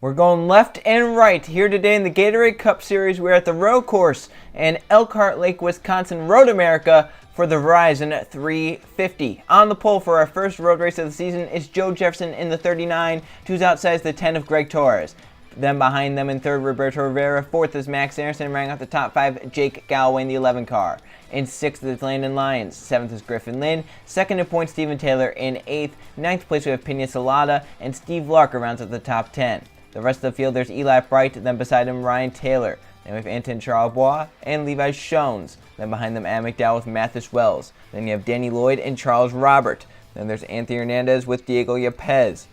We're going left and right here today in the Gatorade Cup Series. We're at the road course in Elkhart Lake, Wisconsin, Road America for the Verizon 350. On the pole for our first road race of the season is Joe Jefferson in the 39, who's outside the 10 of Greg Torres. Then behind them in third, Roberto Rivera. Fourth is Max Anderson, rounding out the top five, Jake Galloway in the 11 car. In sixth is Landon Lyons. Seventh is Griffin Lynn. Second in points, Steven Taylor. In eighth, ninth place we have Pena Salada, and Steve Larker rounds out the top 10. The rest of the field, there's Eli Bright, then beside him Ryan Taylor. Then we have Anton Charlebois and Levi Shones. Then behind them, Adam McDowell with Mathis Wells. Then you have Danny Lloyd and Charles Robert. Then there's Anthony Hernandez with Diego Yepez.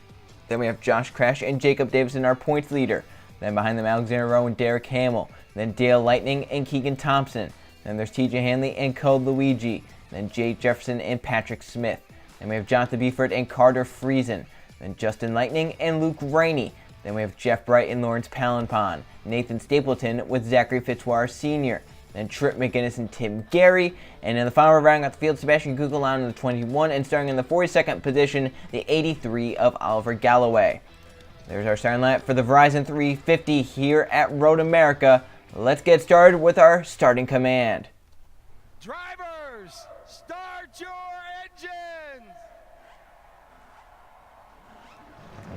Then we have Josh Crash and Jacob Davidson, our points leader. Then behind them, Alexander Rowe and Derek Hamill. Then Dale Lightning and Keegan Thompson. Then there's TJ Hanley and Code Luigi. Then Jay Jefferson and Patrick Smith. Then we have Jonathan Beeford and Carter Friesen. Then Justin Lightning and Luke Rainey. Then we have Jeff Bright and Lawrence Palinpon. Nathan Stapleton with Zachary Fitzwater Sr. Then Trip McGinnis and Tim Gary. And in the final round, got the field, Sebastian Gugelon in the 21. And starting in the 42nd position, the 83 of Oliver Galloway. There's our starting lineup for the Verizon 350 here at Road America. Let's get started with our starting command. Drivers, start your engines!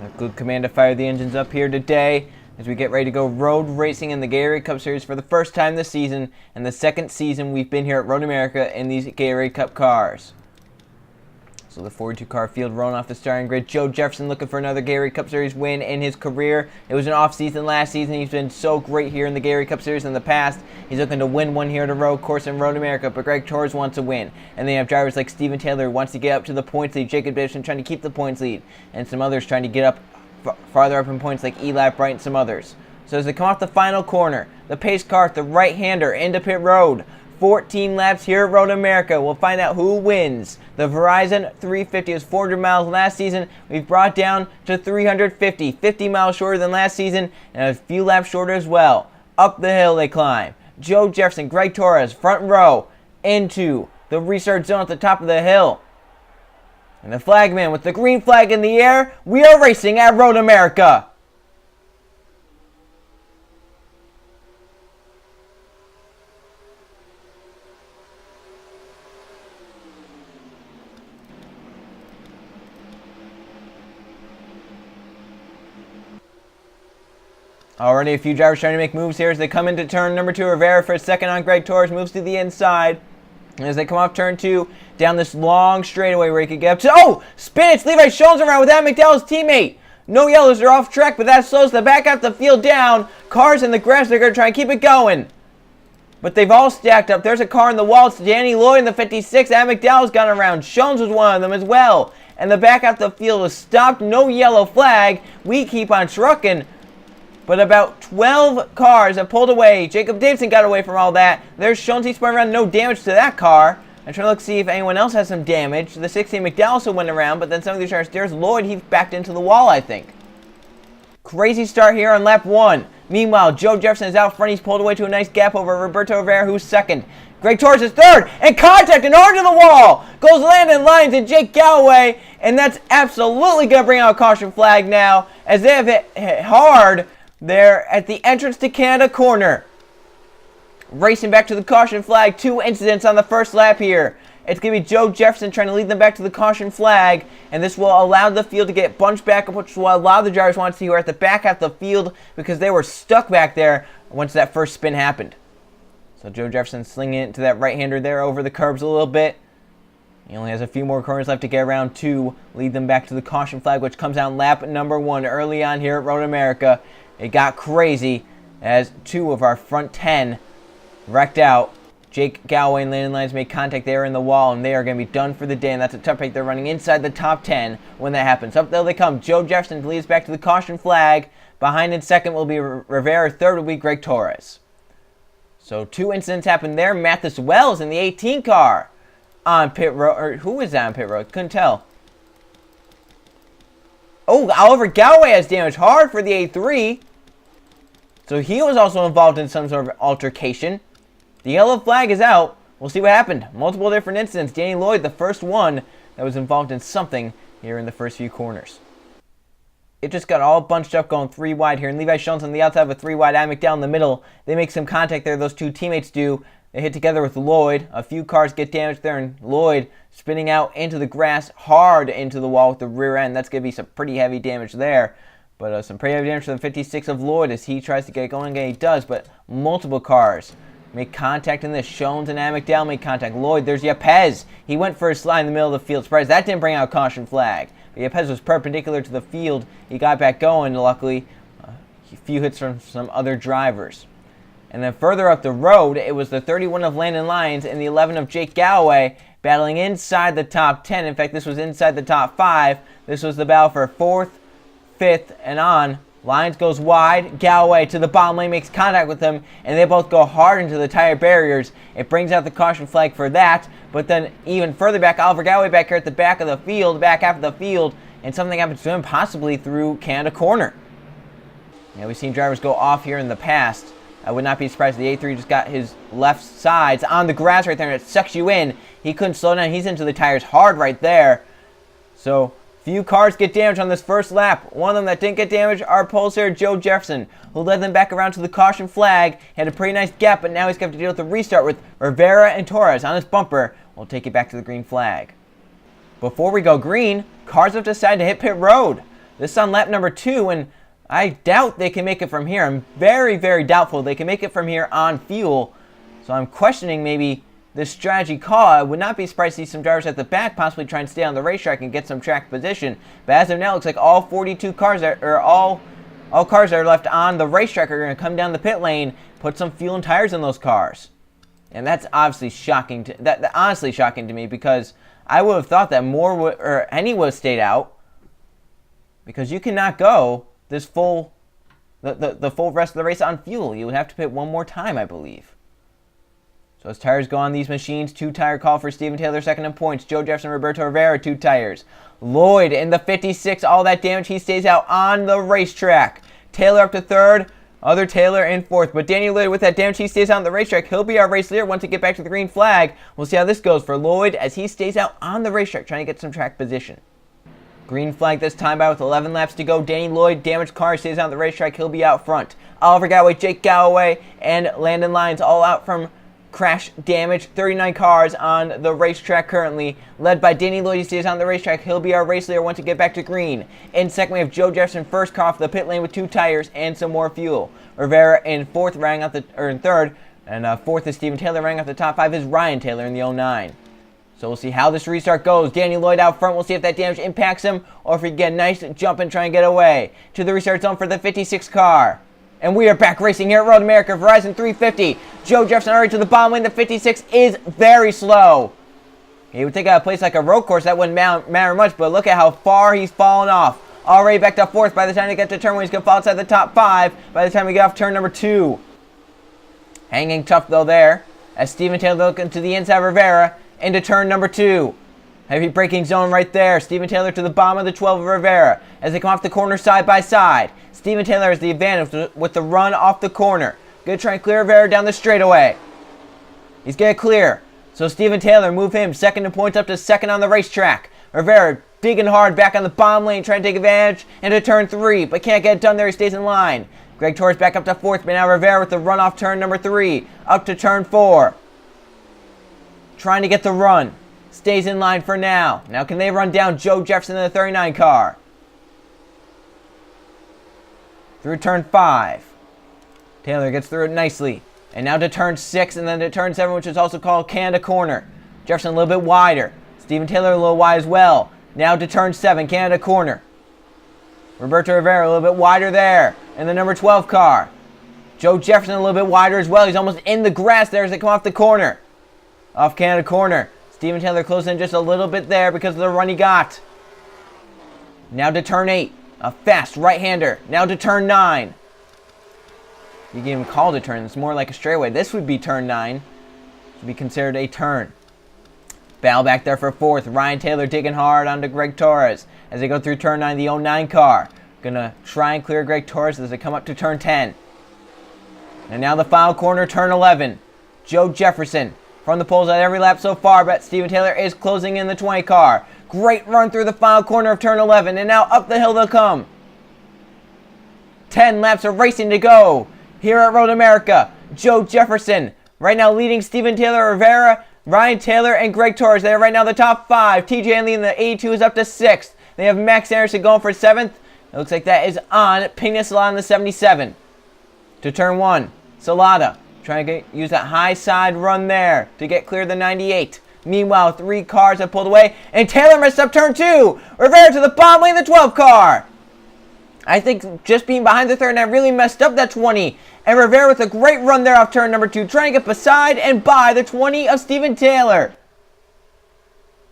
A good command to fire the engines up here today as we get ready to go road racing in the Gatorade Cup Series for the first time this season, and the second season we've been here at Road America in these Gatorade Cup cars. So the 42-car field rolling off the starting grid. Joe Jefferson looking for another Gatorade Cup Series win in his career. It was an off-season last season. He's been so great here in the Gatorade Cup Series in the past. He's looking to win one here at a road course in Road America, but Greg Torres wants to win. And then you have drivers like Steven Taylor who wants to get up to the points lead, Jacob Davidson trying to keep the points lead, and some others trying to get up farther up in points like Eli Bright and some others. So as they come off the final corner, the pace car, the right-hander into pit road. 14 laps here at Road America. We'll find out who wins. The Verizon 350 was 400 miles last season. We've brought down to 350, 50 miles shorter than last season, and a few laps shorter as well. Up the hill they climb. Joe Jefferson, Greg Torres, front row, into the restart zone at the top of the hill. And the flagman with the green flag in the air. We are racing at Road America. Already a few drivers trying to make moves here as they come into turn number 2. Rivera for a second on Greg Torres, moves to the inside. And as they come off turn 2, down this long straightaway where he could get up to... Oh! Spin! It's Levi Shones around with Adam McDowell's teammate. No yellows, they're off track, but that slows the back half of the field down. Cars in the grass, they're going to try and keep it going. But they've all stacked up. There's a car in the wall. It's Danny Lloyd in the 56. Adam McDowell's gone around. Shones was one of them as well. And the back half of the field was stopped. No yellow flag. We keep on trucking. But about 12 cars have pulled away. Jacob Davidson got away from all that. There's Shones, he spun around, no damage to that car. I'm trying to look see if anyone else has some damage. The 16 McDowell also went around, but then some of these cars, there's Lloyd, he backed into the wall, I think. Crazy start here on lap 1. Meanwhile, Joe Jefferson is out front. He's pulled away to a nice gap over Roberto Rivera, who's second. Greg Torres is third, and contact and over to the wall. Goes Landon Lyons and Jake Galloway, and that's absolutely going to bring out a caution flag now, as they have hit hard. They're at the entrance to Canada corner. Racing back to the caution flag. 2 incidents on the first lap here. It's going to be Joe Jefferson trying to lead them back to the caution flag. And this will allow the field to get bunched back up, which will allow the drivers want to see who are at the back half of the field because they were stuck back there once that first spin happened. So Joe Jefferson slinging it to that right-hander there over the curbs a little bit. He only has a few more corners left to get around to lead them back to the caution flag, which comes out lap number 1 early on here at Road America. It got crazy as 2 of our front 10 wrecked out. Jake Galloway and Landon Lyons made contact there in the wall, and they are going to be done for the day, and that's a tough break. They're running inside the top 10 when that happens. Up there they come. Joe Jefferson leads back to the caution flag. Behind in second will be Rivera. Third will be Greg Torres. So 2 incidents happened there. Mathis Wells in the 18 car on pit road. Or who was that on pit road? Couldn't tell. Oh, Oliver Galloway has damage hard for the A3. So he was also involved in some sort of altercation. The yellow flag is out. We'll see what happened. Multiple different incidents. Danny Lloyd, the first one that was involved in something here in the first few corners. it just got all bunched up going 3 wide here. And Levi Jones on the outside of a 3 wide. Amick down the middle. They make some contact there. Those two teammates do. They hit together with Lloyd. A few cars get damaged there, and Lloyd spinning out into the grass, hard into the wall with the rear end. That's going to be some pretty heavy damage there. But some pretty heavy damage to the 56 of Lloyd as he tries to get going, and he does. But multiple cars make contact in this. Jones and Amick down make contact. Lloyd, there's Yepez. He went for a slide in the middle of the field. Surprise, that didn't bring out a caution flag. But Yepez was perpendicular to the field. He got back going, luckily. A few hits from some other drivers. And then further up the road, it was the 31 of Landon Lyons and the 11 of Jake Galloway battling inside the top 10. In fact, this was inside the top 5. This was the battle for 4th, 5th, and on. Lyons goes wide. Galloway to the bottom lane makes contact with him, and they both go hard into the tire barriers. It brings out the caution flag for that. But then even further back, Oliver Galloway back here at the back of the field, back half of the field, and something happens to him, possibly through Canada corner. We've seen drivers go off here in the past. I would not be surprised if the A3 just got his left sides on the grass right there, and it sucks you in. He couldn't slow down. He's into the tires hard right there. So few cars get damaged on this first lap. One of them that didn't get damaged, our Pulsar Joe Jefferson, who led them back around to the caution flag. He had a pretty nice gap, but now he's got to deal with the restart with Rivera and Torres on his bumper. We'll take it back to the green flag. Before we go green, cars have decided to hit pit road. This is on lap number 2, and I doubt they can make it from here. I'm very, very doubtful they can make it from here on fuel. So I'm questioning maybe this strategy call. I would not be surprised to see some drivers at the back possibly try and stay on the racetrack and get some track position. But as of now, it looks like all 42 cars, all cars that are left on the racetrack are going to come down the pit lane, put some fuel and tires in those cars. And that's obviously shocking. That's honestly shocking to me, because I would have thought that any would have stayed out, because you cannot go this full, the full rest of the race on fuel. You would have to pit one more time, I believe. So as tires go on these machines, 2-tire call for Steven Taylor, second in points. Joe Jefferson, Roberto Rivera, 2 tires. Lloyd in the 56, all that damage, he stays out on the racetrack. Taylor up to 3rd, other Taylor in 4th. But Daniel Lloyd with that damage, he stays out on the racetrack. He'll be our race leader once we get back to the green flag. We'll see how this goes for Lloyd as he stays out on the racetrack trying to get some track position. Green flag this time by with 11 laps to go. Danny Lloyd, damaged car, stays on the racetrack. He'll be out front. Oliver Galloway, Jake Galloway, and Landon Lyons all out from crash damage. 39 cars on the racetrack currently, led by Danny Lloyd. He stays on the racetrack. He'll be our race leader once we get back to green. In second, we have Joe Jefferson, first car off the pit lane with 2 tires and some more fuel. Rivera in 4th, in 3rd, and 4th is Steven Taylor. Rounding out the top 5 is Ryan Taylor in the 09. So we'll see how this restart goes. Danny Lloyd out front. We'll see if that damage impacts him or if he can get a nice jump and try and get away. To the restart zone for the 56 car. And we are back racing here at Road America, Verizon 350. Joe Jefferson already to the bottom lane. The 56 is very slow. He would take out a place like a road course. That wouldn't matter much, but look at how far he's fallen off. Already back to 4th by the time they get to turn 1. He's going to fall outside the top 5 by the time we get off turn number 2. Hanging tough, though, there. As Steven Taylor looking to the inside of Rivera into turn number 2. Heavy braking zone right there. Steven Taylor to the bottom of the 12 of Rivera as they come off the corner side by side. Steven Taylor has the advantage with the run off the corner. Going to try and clear Rivera down the straightaway. He's going to clear. So Steven Taylor move him second in points up to second on the racetrack. Rivera digging hard back on the bottom lane, trying to take advantage into turn 3, but can't get it done there. He stays in line. Greg Torres back up to 4th, but now Rivera with the run off turn number 3 up to turn 4. Trying to get the run. Stays in line for now. Now can they run down Joe Jefferson in the 39 car? Through turn 5. Taylor gets through it nicely. And now to turn 6 and then to turn 7, which is also called Canada corner. Jefferson a little bit wider. Steven Taylor a little wide as well. Now to turn 7, Canada corner. Roberto Rivera a little bit wider there in the number 12 car. Joe Jefferson a little bit wider as well. He's almost in the grass there as they come off the corner. Off Canada corner. Steven Taylor closing in just a little bit there because of the run he got. Now to turn 8. A fast right-hander. Now to turn 9. You can even call it a turn. It's more like a straightaway. This would be turn 9. This would be considered a turn. Battle back there for 4th. Ryan Taylor digging hard onto Greg Torres as they go through turn 9, the 09 car. Gonna try and clear Greg Torres as they come up to turn 10. And now the final corner, turn 11. Joe Jefferson from the poles at every lap so far, but Steven Taylor is closing in the 20 car. Great run through the final corner of turn 11, and now up the hill they'll come. 10 laps of racing to go here at Road America. Joe Jefferson right now leading Steven Taylor, Rivera, Ryan Taylor, and Greg Torres. They are right now the top 5. TJ Henley in the 82 is up to 6th. They have Max Anderson going for 7th. It looks like that is on Pena Salata in the 77. To turn 1, Salata trying to use that high side run there to get clear of the 98. Meanwhile, 3 cars have pulled away, and Taylor messed up turn 2. Rivera to the bottom lane, the 12 car. I think just being behind the 39 really messed up that 20. And Rivera with a great run there off turn number 2, trying to get beside and by the 20 of Steven Taylor.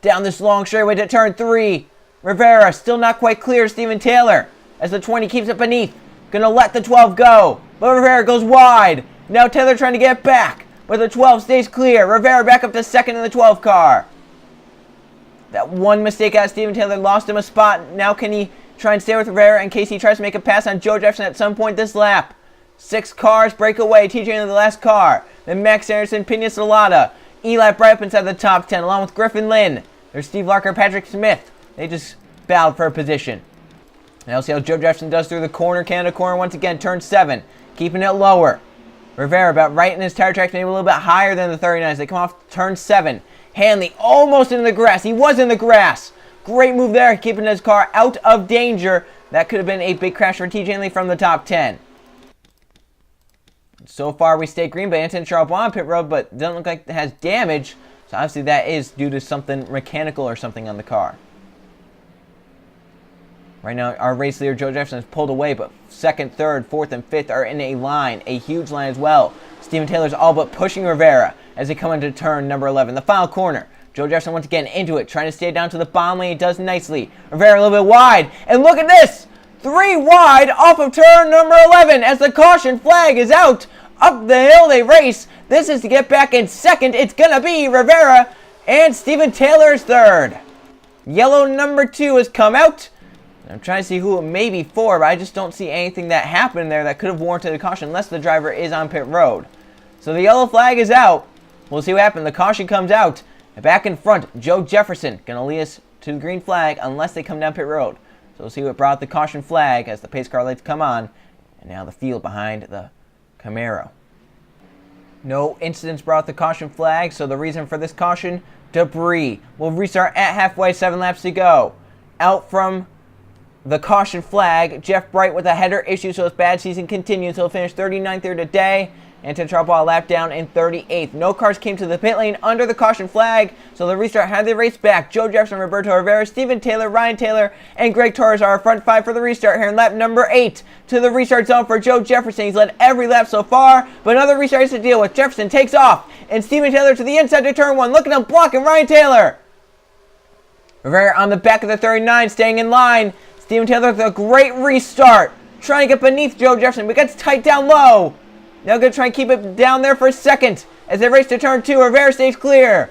Down this long straightaway to turn 3. Rivera still not quite clear of Steven Taylor as the 20 keeps it beneath. Gonna let the 12 go, but Rivera goes wide. Now Taylor trying to get back, but the 12 stays clear. Rivera back up to 2nd in the 12 car. That one mistake out of Steven Taylor lost him a spot. Now can he try and stay with Rivera in case he tries to make a pass on Joe Jefferson at some point this lap? 6 cars break away. TJ in the last car. Then Max Anderson, Pena Salata. Eli right up inside the top 10 along with Griffin Lynn. There's Steve Larker, Patrick Smith. They just battled for a position. Now see how Joe Jefferson does through the corner, Canada corner once again. Turn 7. Keeping it lower. Rivera about right in his tire tracks, maybe a little bit higher than the 39s. They come off turn 7. Hanley almost in the grass. He was in the grass. Great move there, keeping his car out of danger. That could have been a big crash for TJ Henley from the top 10. So far, we stay green, but Anton Charbonneau on pit road, but it doesn't look like it has damage. So obviously that is due to something mechanical or something on the car. Right now, our race leader, Joe Jefferson, has pulled away, but 2nd, 3rd, 4th, and 5th are in a line, a huge line as well. Steven Taylor's all but pushing Rivera as they come into turn number 11, the final corner. Joe Jefferson once again into it, trying to stay down to the bottom lane. He does nicely. Rivera a little bit wide, and look at this! 3 wide off of turn number 11 as the caution flag is out. Up the hill they race. This is to get back in 2nd. It's going to be Rivera, and Steven Taylor's 3rd. Yellow number 2 has come out. I'm trying to see who it may be for, but I just don't see anything that happened there that could have warranted a caution unless the driver is on pit road. So the yellow flag is out. We'll see what happens. The caution comes out. And back in front, Joe Jefferson going to lead us to the green flag unless they come down pit road. So we'll see what brought the caution flag as the pace car lights come on. And now the field behind the Camaro. No incidents brought the caution flag, so the reason for this caution, debris. We'll restart at halfway, 7 laps to go. Out from the caution flag, Jeff Bright with a header issue, so his bad season continues. He'll finish 39th here today. Anton Charbonneau a lap down in 38th. No cars came to the pit lane under the caution flag, so the restart had the race back. Joe Jefferson, Roberto Rivera, Steven Taylor, Ryan Taylor, and Greg Torres are our front 5 for the restart here in lap number 8. To the restart zone for Joe Jefferson. He's led every lap so far, but another restart has to deal with. Jefferson takes off, and Steven Taylor to the inside to turn 1. Look at him blocking Ryan Taylor. Rivera on the back of the 39, staying in line. Steven Taylor with a great restart, trying to get beneath Joe Jefferson, but gets tight down low. Now going to try and keep it down there for a second as they race to turn 2. Rivera stays clear.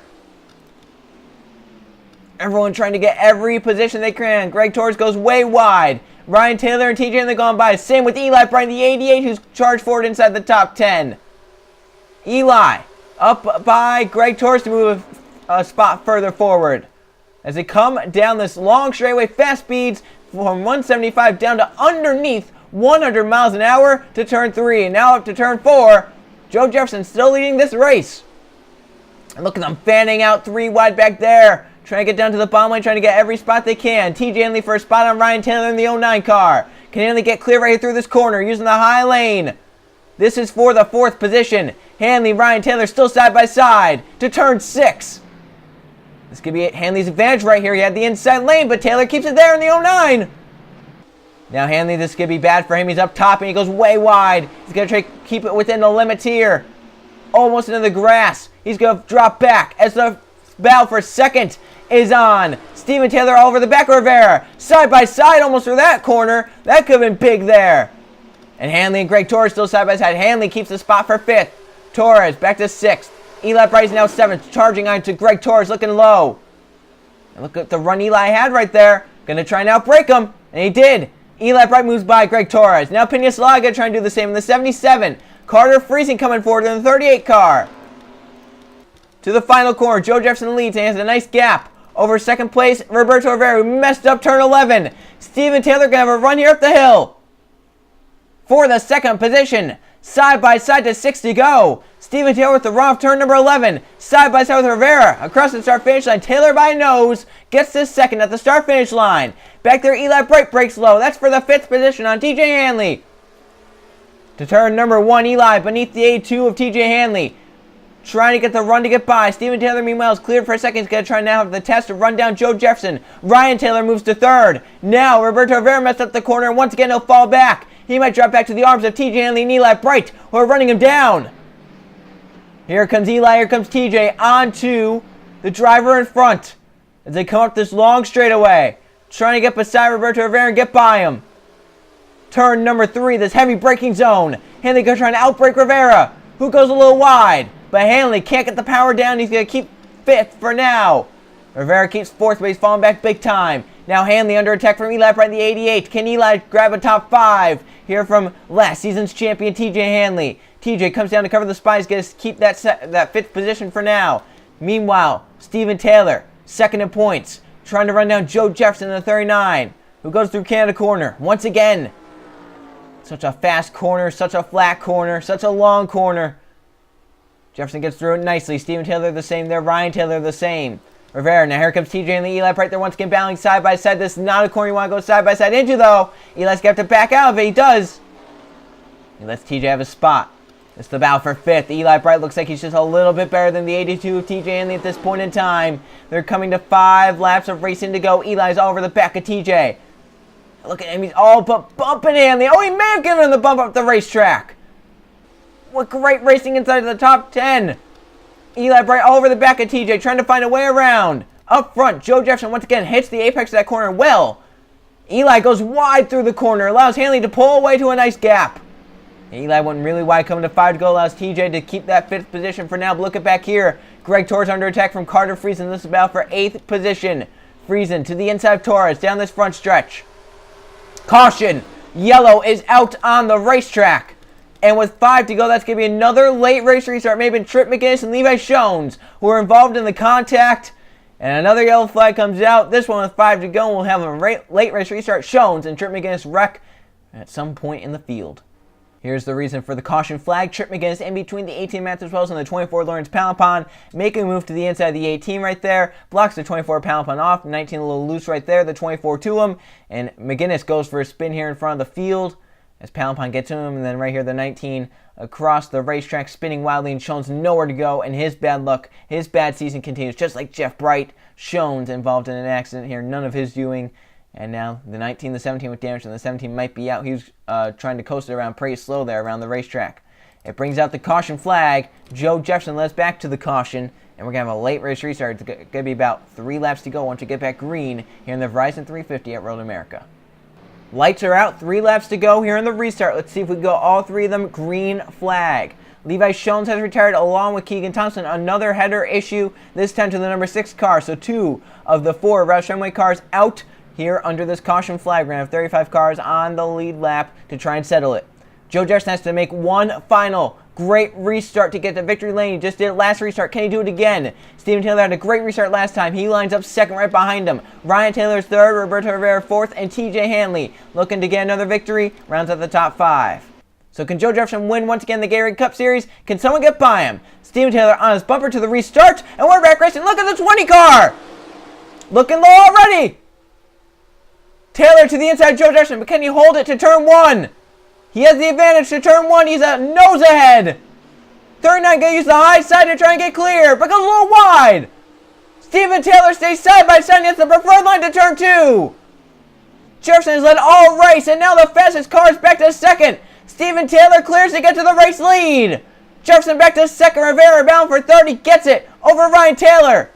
Everyone trying to get every position they can. Greg Torres goes way wide. Ryan Taylor and TJ Henley gone by. Same with Eli Bryan, the 88, who's charged forward inside the top 10. Eli up by Greg Torres to move a spot further forward. As they come down this long straightaway, fast speeds from 175 down to underneath 100 miles an hour to turn 3. And now up to turn 4. Joe Jefferson still leading this race. And look at them fanning out 3 wide back there. Trying to get down to the bottom lane, trying to get every spot they can. TJ Henley for a spot on Ryan Taylor in the 09 car. Can Henley get clear right here through this corner using the high lane. This is for the 4th position. Hanley, Ryan Taylor still side by side to turn 6. This could be Hanley's advantage right here. He had the inside lane, but Taylor keeps it there in the 09. Now Hanley, this could be bad for him. He's up top and he goes way wide. He's going to try to keep it within the limits here. Almost into the grass. He's going to drop back as the battle for 2nd is on. Steven Taylor all over the back of Rivera. Side by side almost through that corner. That could have been big there. And Hanley and Greg Torres still side by side. Hanley keeps the spot for 5th. Torres back to 6th. Eli Bryce now 7th. Charging on to Greg Torres looking low. And look at the run Eli had right there. Going to try and outbreak him. And he did. Eli Bright moves by Greg Torres. Now Pena Salata going to try and do the same in the 77. Carter Friesen coming forward in the 38 car. To the final corner, Joe Jefferson leads and has a nice gap. Over 2nd place, Roberto Rivera, who messed up turn 11. Steven Taylor going to have a run here up the hill. for the second position. Side by side to 6 to go. Steven Taylor with the run off turn number 11. Side by side with Rivera. Across the start finish line. Taylor by nose gets to second at the start finish line. Back there, Eli Bright breaks low. That's for the 5th position on TJ Hanley. To turn number 1, Eli beneath the A2 of TJ Hanley. Trying to get the run to get by. Steven Taylor, meanwhile, is cleared for a second. He's going to try now have the test to run down Joe Jefferson. Ryan Taylor moves to 3rd. Now, Roberto Rivera messed up the corner, and once again, he'll fall back. He might drop back to the arms of TJ Hanley and Eli Bright, who are running him down. Here comes Eli, here comes TJ, onto the driver in front as they come up this long straightaway. Trying to get beside Roberto Rivera and get by him. Turn number 3, this heavy braking zone. Hanley goes trying to outbrake Rivera, who goes a little wide. But Hanley can't get the power down. He's going to keep 5th for now. Rivera keeps 4th, but he's falling back big time. Now Hanley under attack from Eli Bright in the 88. Can Eli grab a top 5? Here from last season's champion TJ Hanley. TJ comes down to cover the spot. He's going to keep that 5th position for now. Meanwhile, Steven Taylor, 2nd in points. Trying to run down Joe Jefferson in the 39, who goes through Canada corner. Once again, such a fast corner, such a flat corner, such a long corner. Jefferson gets through it nicely. Steven Taylor the same there. Ryan Taylor the same. Rivera. Now here comes TJ and the Eli Bright. They're once again battling side by side. This is not a corner you want to go side by side into, though. Eli's going to have to back out of it. He does. He lets TJ have a spot. It's the battle for 5th. Eli Bright looks like he's just a little bit better than the 82 of TJ Hanley at this point in time. They're coming to 5 laps of racing to go. Eli's all over the back of TJ. Look at him. He's all but bumping Hanley. Oh, he may have given him the bump up the racetrack. What great racing inside of the top 10. Eli Bright all over the back of TJ, trying to find a way around. Up front, Joe Jefferson once again hits the apex of that corner well. Eli goes wide through the corner, allows Hanley to pull away to a nice gap. Eli went really wide, coming to 5 to go, allows TJ to keep that 5th position for now. But look at back here. Greg Torres under attack from Carter Friesen. This is about for 8th position. Friesen to the inside of Torres, down this front stretch. Caution! Yellow is out on the racetrack. And with 5 to go, that's going to be another late race restart. Maybe Trip McGinnis and Levi Shones, who are involved in the contact. And another yellow flag comes out. This one with 5 to go, we'll have a late race restart. Shones and Trip McGinnis wreck at some point in the field. Here's the reason for the caution flag. Trip McGinnis in between the 18 Matthews Wells and the 24 Lawrence Palapon, making a move to the inside of the 18 right there. Blocks the 24 Palapon off. 19 a little loose right there. The 24 to him. And McGinnis goes for a spin here in front of the field as Palapon gets to him. And then right here the 19 across the racetrack, spinning wildly, and Shones nowhere to go. And his bad luck, his bad season continues. Just like Jeff Bright, Shones involved in an accident here. None of his doing. And now the 19, the 17 with damage, and the 17 might be out. He's trying to coast it around pretty slow there around the racetrack. It brings out the caution flag. Joe Jefferson lets back to the caution. And we're going to have a late race restart. It's going to be about 3 laps to go once we get back green here in the Verizon 350 at Road America. Lights are out. 3 laps to go here in the restart. Let's see if we can go all 3 of them green flag. Levi Shones has retired along with Keegan Thompson. Another header issue, this time to the number 6 car. So 2 of the 4 Roush Fenway cars out here under this caution flag. We're going to have 35 cars on the lead lap to try and settle it. Joe Jefferson has to make one final great restart to get to victory lane. He just did it last restart. Can he do it again? Steven Taylor had a great restart last time. He lines up 2nd right behind him. Ryan Taylor's 3rd, Roberto Rivera 4th, and TJ Hanley looking to get another victory. Rounds out the top 5. So can Joe Jefferson win once again the Gatorade Cup Series? Can someone get by him? Steven Taylor on his bumper to the restart, and we're back racing. Look at the 20 car! Looking low already! Taylor to the inside of Joe Jefferson, but can he hold it to turn 1? He has the advantage to turn 1. He's a nose ahead. 39 going to use the high side to try and get clear, but goes a little wide. Steven Taylor stays side by side against the preferred line to turn 2. Jefferson has led all race, and now the fastest car is back to 2nd. Steven Taylor clears to get to the race lead. Jefferson back to 2nd. Rivera bound for 3rd. He gets it over Ryan Taylor.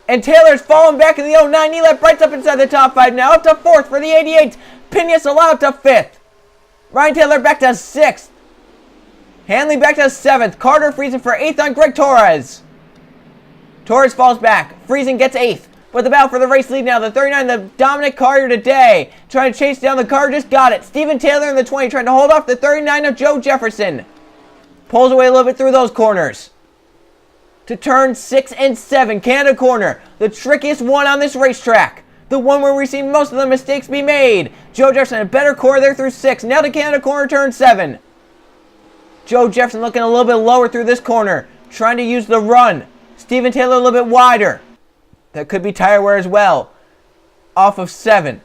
And Taylor's falling back in the 09. Eli Bright's up inside the top 5 now. Up to 4th for the 88. Pinas allowed to 5th. Ryan Taylor back to 6th. Hanley back to 7th. Carter Friesen for 8th on Greg Torres. Torres falls back. Friesen gets 8th. But the battle for the race lead now. The 39, the dominant car here today. Trying to chase down the car, just got it. Steven Taylor in the 20 trying to hold off the 39 of Joe Jefferson. Pulls away a little bit through those corners. To turn 6 and 7, Canada corner. The trickiest one on this racetrack. The one where we've seen most of the mistakes be made. Joe Jefferson, a better corner there through 6. Now to Canada corner, turn 7. Joe Jefferson looking a little bit lower through this corner. Trying to use the run. Steven Taylor a little bit wider. That could be tire wear as well. Off of 7.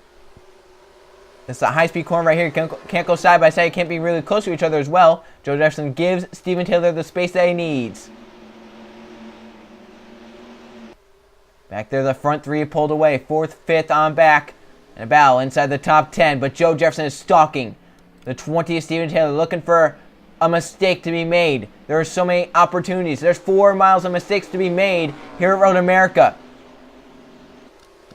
It's a high-speed corner right here. Can't go side by side. Can't be really close to each other as well. Joe Jefferson gives Steven Taylor the space that he needs. Back there, the front 3 pulled away. 4th, 5th on back. And a battle inside the top 10. But Joe Jefferson is stalking the 20th Steven Taylor, looking for a mistake to be made. There are so many opportunities. There's 4 miles of mistakes to be made here at Road America.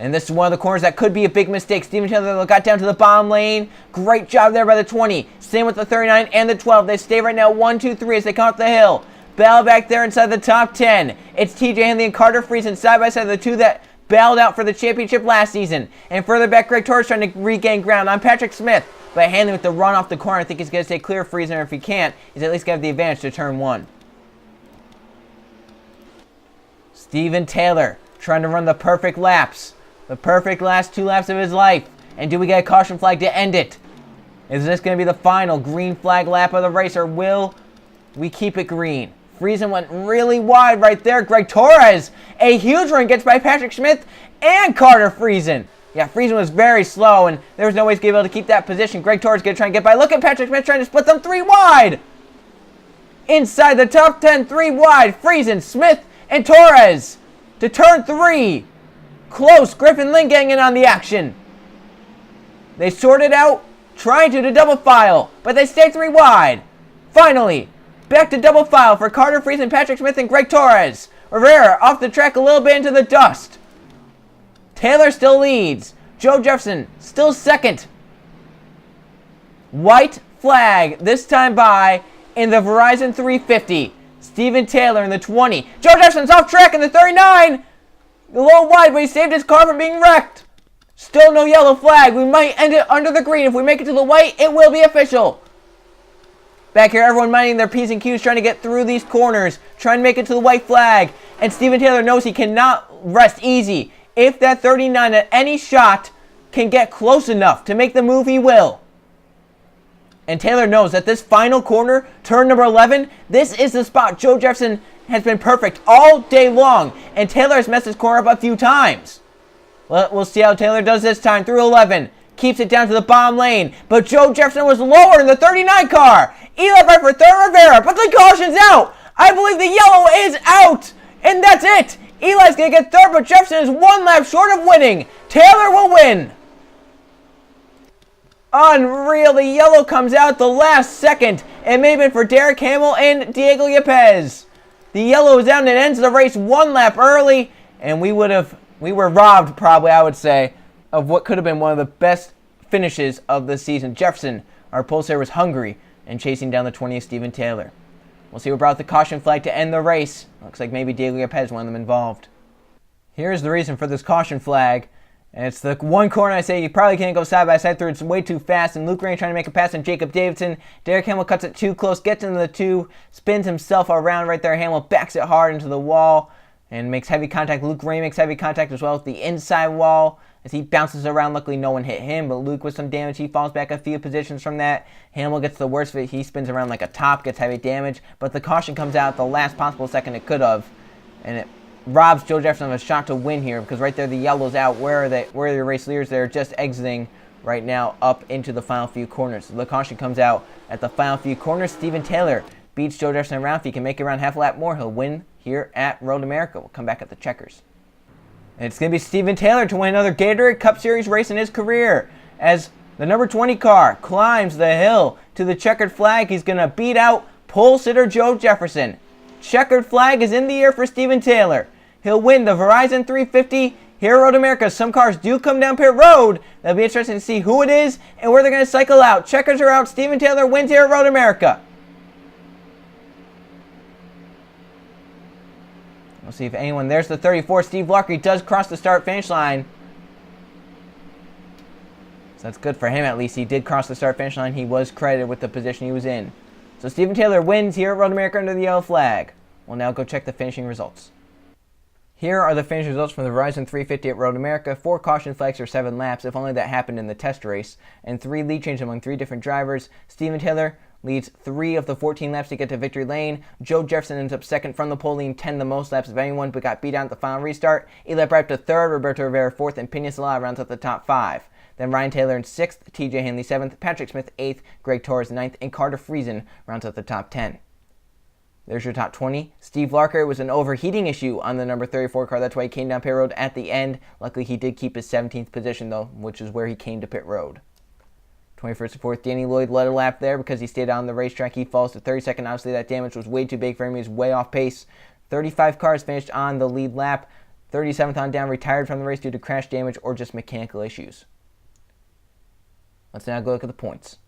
And this is one of the corners that could be a big mistake. Steven Taylor got down to the bottom lane. Great job there by the 20. Same with the 39 and the 12. They stay right now 1, 2, 3 as they come up the hill. Battle back there inside the top 10. It's TJ Henley and Carter Friesen side by side, the 2 that battled out for the championship last season. And further back, Greg Torres trying to regain ground on Patrick Smith. But Henley with the run off the corner. I think he's going to stay clear of Friesen, or if he can't, he's at least going to have the advantage to turn 1. Steven Taylor trying to run the perfect laps. The perfect last 2 laps of his life. And do we get a caution flag to end it? Is this going to be the final green flag lap of the race, or will we keep it green? Friesen went really wide right there. Greg Torres, a huge run, gets by Patrick Smith and Carter Friesen. Yeah, Friesen was very slow, and there was no way to be able to keep that position. Greg Torres going to try and get by. Look at Patrick Smith trying to split them 3 wide. Inside the top 10, 3 wide. Friesen, Smith, and Torres to turn 3. Close. Griffin Lynn getting in on the action. They sorted out, trying to double file, but they stay 3 wide. Finally, back to double file for Carter Friesen, Patrick Smith, and Greg Torres. Rivera off the track a little bit into the dust. Taylor still leads. Joe Jefferson still second. White flag this time by in the Verizon 350. Steven Taylor in the 20. Joe Jefferson's off track in the 39. A little wide, but he saved his car from being wrecked. Still no yellow flag. We might end it under the green. If we make it to the white, it will be official. Back here, everyone minding their P's and Q's, trying to get through these corners, trying to make it to the white flag. And Steven Taylor knows he cannot rest easy. If that 39 at any shot can get close enough to make the move, he will. And Taylor knows that this final corner, turn number 11, this is the spot. Joe Jefferson has been perfect all day long, and Taylor has messed his corner up a few times. Well, we'll see how Taylor does this time through 11. Keeps it down to the bottom lane, but Joe Jefferson was lower in the 39 car. Eli right for third, Rivera, but the caution's out. I believe the yellow is out, and that's it. Eli's going to get third, but Jefferson is 1 lap short of winning. Taylor will win. Unreal. The yellow comes out the last second. It may have been for Derek Hamill and Diego Yepes. The yellow is down and it ends the race 1 lap early, and we were robbed, probably, I would say, of what could have been one of the best finishes of the season. Jefferson, our pulsar, was hungry and chasing down the 20th Steven Taylor. We'll see who brought the caution flag to end the race. Looks like maybe Diego Yepes, one of them involved. Here's the reason for this caution flag. And it's the one corner I say you probably can't go side by side through. It's way too fast. And Luke Ray trying to make a pass on Jacob Davidson. Derek Hamill cuts it too close, gets into the 2, spins himself around right there. Hamill backs it hard into the wall and makes heavy contact. Luke Ray makes heavy contact as well with the inside wall as he bounces around. Luckily, no one hit him, but Luke with some damage. He falls back a few positions from that. Hamill gets the worst of it. He spins around like a top, gets heavy damage, but the caution comes out at the last possible second it could have, and it robs Joe Jefferson of a shot to win here because right there the yellow's out. Where are they? Where are the race leaders? They're just exiting right now up into the final few corners. So the caution comes out at the final few corners. Steven Taylor beats Joe Jefferson around. If he can make it around half a lap more, he'll win here at Road America. We'll come back at the checkers. And it's going to be Steven Taylor to win another Gatorade Cup Series race in his career as the number 20 car climbs the hill to the checkered flag. He's going to beat out pole sitter Joe Jefferson. Checkered flag is in the air for Steven Taylor. He'll win the Verizon 350 here at Road America. Some cars do come down pit road. That'll be interesting to see who it is and where they're going to cycle out. Checkers are out. Steven Taylor wins here at Road America. We'll see if anyone... There's the 34. Steve Walker. He does cross the start-finish line. So that's good for him at least. He did cross the start-finish line. He was credited with the position he was in. So Steven Taylor wins here at Road America under the yellow flag. We'll now go check the finishing results. Here are the finish results from the Verizon 350 at Road America. 4 caution flags for 7 laps, if only that happened in the test race, and 3 lead changes among 3 different drivers. Steven Taylor leads 3 of the 14 laps to get to victory lane. Joe Jefferson ends up second from the pole, leading 10 the most laps of anyone, but got beat out at the final restart. Eli Bright to third, Roberto Rivera fourth, and Pena Sola rounds out the top 5. Then Ryan Taylor in 6th, TJ Hanley 7th, Patrick Smith 8th, Greg Torres 9th, and Carter Friesen rounds out the top 10. There's your top 20. Steve Larker was an overheating issue on the number 34 car. That's why he came down pit road at the end. Luckily, he did keep his 17th position, though, which is where he came to pit road. 21st and 4th, Danny Lloyd led a lap there because he stayed on the racetrack. He falls to 32nd. Obviously, that damage was way too big for him. He was way off pace. 35 cars finished on the lead lap. 37th on down, retired from the race due to crash damage or just mechanical issues. Let's now go look at the points.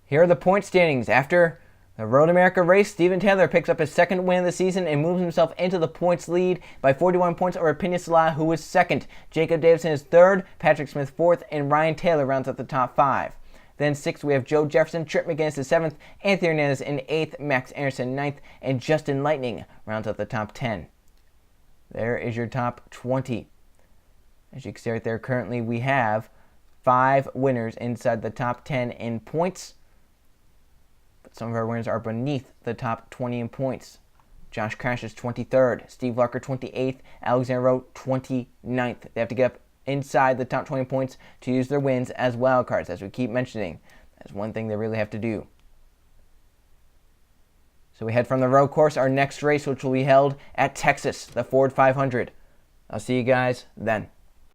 Here are the point standings. After the Road America race, Steven Taylor picks up his 2nd win of the season and moves himself into the points lead by 41 points over Pena Sola, who was 2nd. Jacob Davison is 3rd, Patrick Smith 4th, and Ryan Taylor rounds up the top 5. Then 6th, we have Joe Jefferson, Trip McGinnis is 7th, Anthony Hernandez in 8th, Max Anderson 9th, and Justin Lightning rounds up the top 10. There is your top 20. As you can see right there, currently we have 5 winners inside the top 10 in points. Some of our winners are beneath the top 20 in points. Josh Crash is 23rd, Steve Larker 28th, Alexander Rowe 29th. They have to get up inside the top 20 points to use their wins as wild cards, as we keep mentioning. That's one thing they really have to do. So we head from the road course, our next race, which will be held at Texas, the Ford 500. I'll see you guys then.